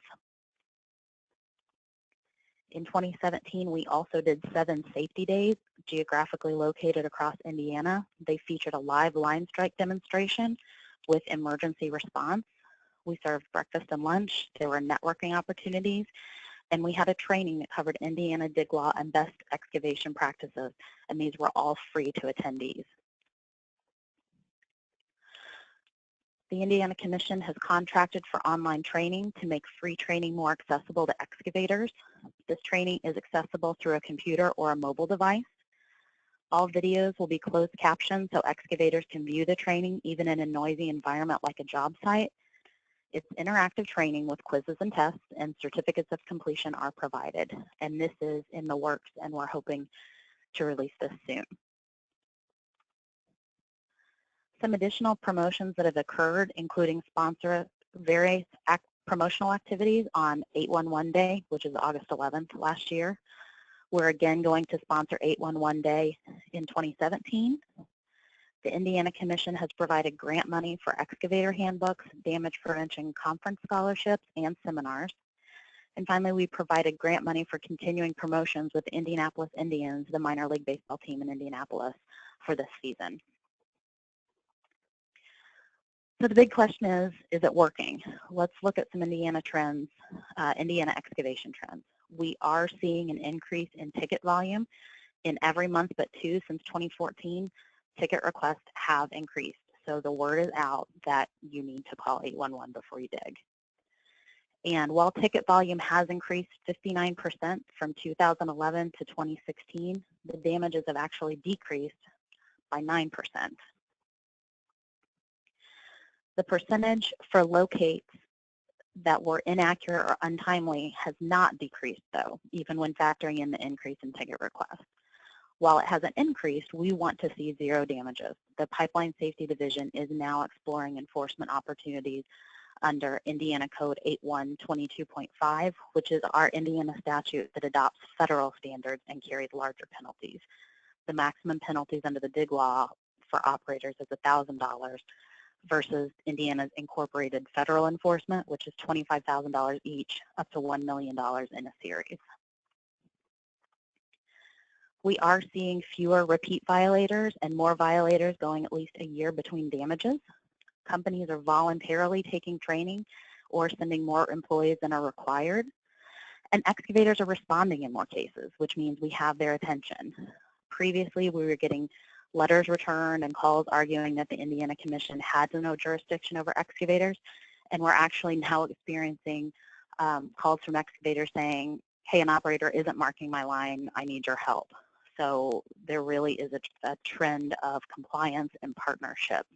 In 2017, we also did 7 safety days geographically located across Indiana. They featured a live line strike demonstration with emergency response. We served breakfast and lunch. There were networking opportunities, and we had a training that covered Indiana dig law and best excavation practices, and these were all free to attendees. The Indiana Commission has contracted for online training to make free training more accessible to excavators. This training is accessible through a computer or a mobile device. All videos will be closed captioned so excavators can view the training even in a noisy environment like a job site. It's interactive training with quizzes and tests, and certificates of completion are provided. And this is in the works, and we're hoping to release this soon. Some additional promotions that have occurred, including sponsor various promotional activities on 811 Day, which is August 11th last year. We're again going to sponsor 811 Day in 2017. The Indiana Commission has provided grant money for excavator handbooks, damage prevention conference scholarships, and seminars. And finally, we provided grant money for continuing promotions with the Indianapolis Indians, the minor league baseball team in Indianapolis, for this season. So the big question is it working? Let's look at some Indiana trends, Indiana excavation trends. We are seeing an increase in ticket volume in every month but 2 since 2014. Ticket requests have increased. So the word is out that you need to call 811 before you dig. And while ticket volume has increased 59% from 2011 to 2016, the damages have actually decreased by 9%. The percentage for locates that were inaccurate or untimely has not decreased, though, even when factoring in the increase in ticket requests. While it hasn't increased, we want to see 0 damages. The Pipeline Safety Division is now exploring enforcement opportunities under Indiana Code 8122.5, which is our Indiana statute that adopts federal standards and carries larger penalties. The maximum penalties under the dig law for operators is $1,000 versus Indiana's incorporated federal enforcement, which is $25,000 each, up to $1 million in a series. We are seeing fewer repeat violators and more violators going at least a year between damages. Companies are voluntarily taking training or sending more employees than are required. And excavators are responding in more cases, which means we have their attention. Previously, we were getting letters returned and calls arguing that the Indiana Commission had no jurisdiction over excavators, and we're actually now experiencing calls from excavators saying, hey, an operator isn't marking my line, I need your help. So there really is a trend of compliance and partnership.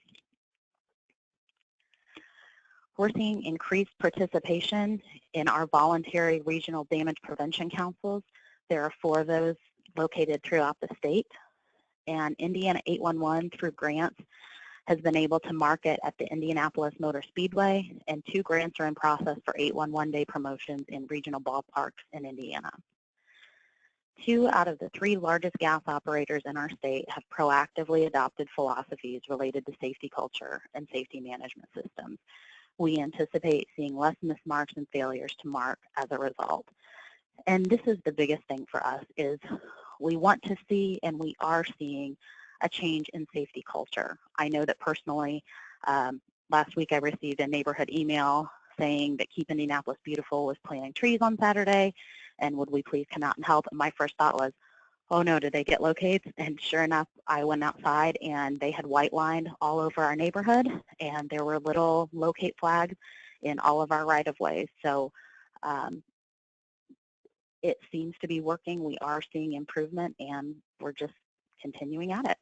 We're seeing increased participation in our voluntary regional damage prevention councils. There are 4 of those located throughout the state. And Indiana 811, through grants, has been able to market at the Indianapolis Motor Speedway, and 2 grants are in process for 811 Day promotions in regional ballparks in Indiana. 2 out of the 3 largest gas operators in our state have proactively adopted philosophies related to safety culture and safety management systems. We anticipate seeing less mismarks and failures to mark as a result. And this is the biggest thing for us, is we want to see, and we are seeing, a change in safety culture. I know that personally, last week I received a neighborhood email saying that Keep Indianapolis Beautiful was planting trees on Saturday, and would we please come out and help? And my first thought was, oh no, did they get locates? And sure enough, I went outside and they had white lined all over our neighborhood, and there were little locate flags in all of our right-of-ways. So it seems to be working. We are seeing improvement, and we're just continuing at it.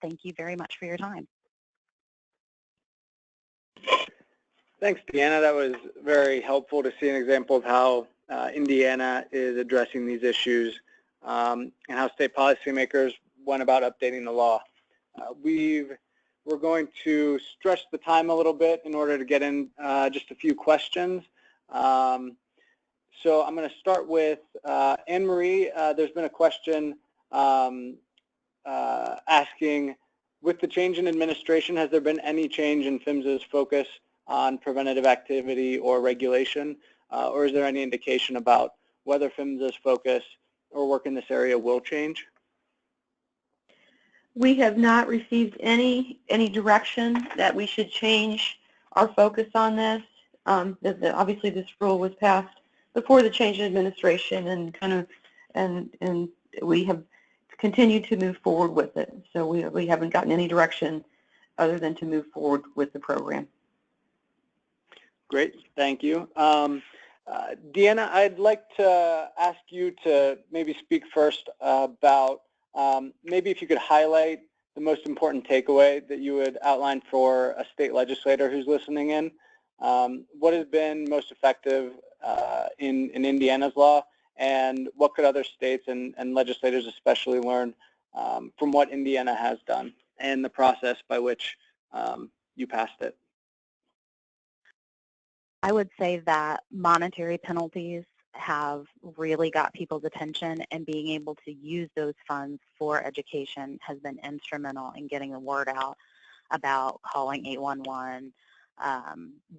Thank you very much for your time. Thanks, Deanna. That was very helpful to see an example of how Indiana is addressing these issues and how state policymakers went about updating the law. We're going to stretch the time a little bit in order to get in just a few questions. So I'm going to start with Anne-Marie. There's been a question asking, with the change in administration, has there been any change in PHMSA's focus on preventative activity or regulation, or is there any indication about whether PHMSA's focus or work in this area will change? We have not received any direction that we should change our focus on this. Obviously, this rule was passed before the change in administration, and we have continued to move forward with it. So we haven't gotten any direction other than to move forward with the program. Great, thank you. Deanna, I'd like to ask you to maybe speak first about maybe if you could highlight the most important takeaway that you would outline for a state legislator who's listening in. What has been most effective in Indiana's law, and what could other states and legislators especially learn from what Indiana has done and the process by which you passed it? I would say that monetary penalties have really got people's attention, and being able to use those funds for education has been instrumental in getting the word out about calling 811,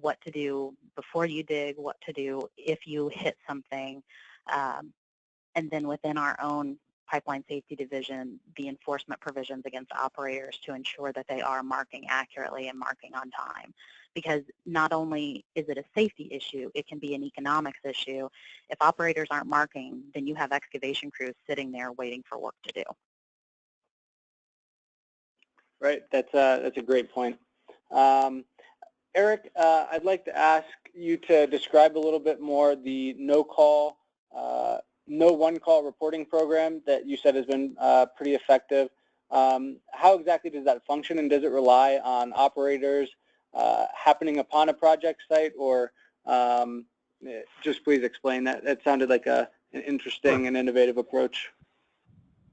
what to do before you dig, what to do if you hit something, and then within our own pipeline safety division, the enforcement provisions against operators to ensure that they are marking accurately and marking on time. Because not only is it a safety issue, it can be an economics issue. If operators aren't marking, then you have excavation crews sitting there waiting for work to do. Right, that's a great point. Eric, I'd like to ask you to describe a little bit more the no one call reporting program that you said has been pretty effective. How exactly does that function, and does it rely on operators happening upon a project site, or just please explain that? That sounded like an interesting and innovative approach.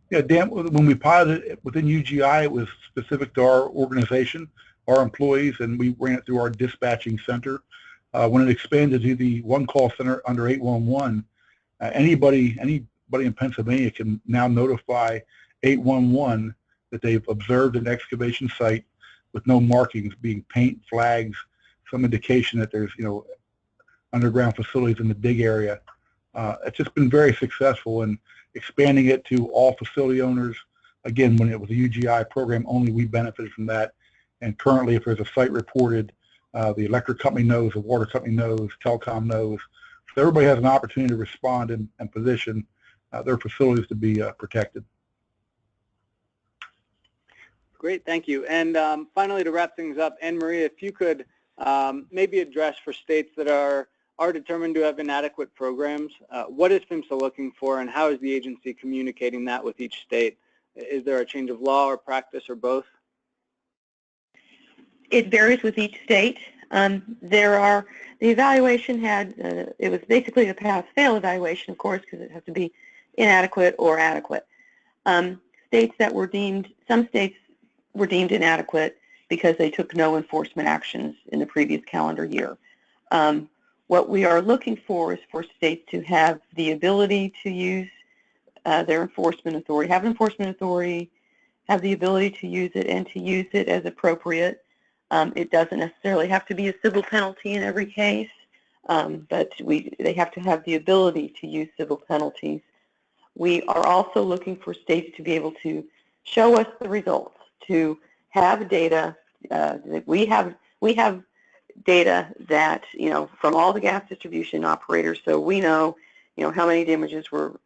Yeah, Dan, when we piloted it within UGI, it was specific to our organization, our employees, and we ran it through our dispatching center. When it expanded to the one call center under 811, anybody in Pennsylvania can now notify 811 that they've observed an excavation site with no markings, being paint, flags, some indication that there's underground facilities in the dig area. It's just been very successful, and expanding it to all facility owners. Again, when it was a UGI program only, we benefited from that. And currently, if there's a site reported, the electric company knows, the water company knows, telecom knows. So everybody has an opportunity to respond and position their facilities to be protected. Great, thank you. And finally, to wrap things up, Anne Marie, if you could maybe address for states that are determined to have inadequate programs, what is PHMSA looking for, and how is the agency communicating that with each state? Is there a change of law or practice, or both? It varies with each state. The evaluation it was basically a pass-fail evaluation, of course, because it has to be inadequate or adequate. States that were deemed, some states were deemed inadequate because they took no enforcement actions in the previous calendar year. What we are looking for is for states to have the ability to use their enforcement authority, have the ability to use it, and to use it as appropriate. It doesn't necessarily have to be a civil penalty in every case, but they have to have the ability to use civil penalties. We are also looking for states to be able to show us the results, to have data. We have data that, from all the gas distribution operators, so we know, how many damages were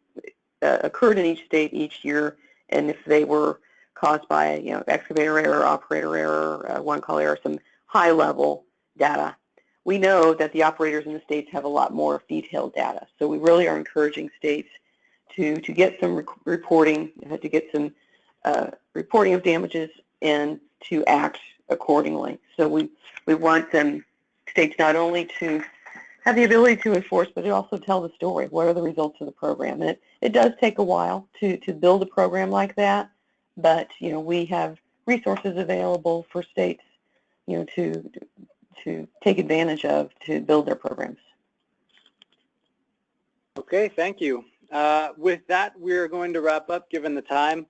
occurred in each state each year, and if they were caused by, excavator error, operator error, one call error, some high-level data. We know that the operators in the states have a lot more detailed data, so we really are encouraging states to get some reporting, to get some reporting of damages, and to act accordingly. So we want states not only to have the ability to enforce, but to also tell the story. What are the results of the program? And it does take a while to build a program like that, but we have resources available for states to take advantage of to build their programs. Okay, thank you. With that, we're going to wrap up given the time.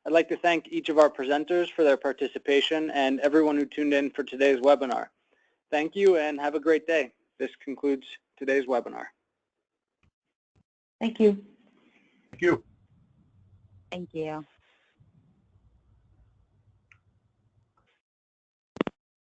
I'd like to thank each of our presenters for their participation and everyone who tuned in for today's webinar. Thank you and have a great day. This concludes today's webinar. Thank you. Thank you. Thank you.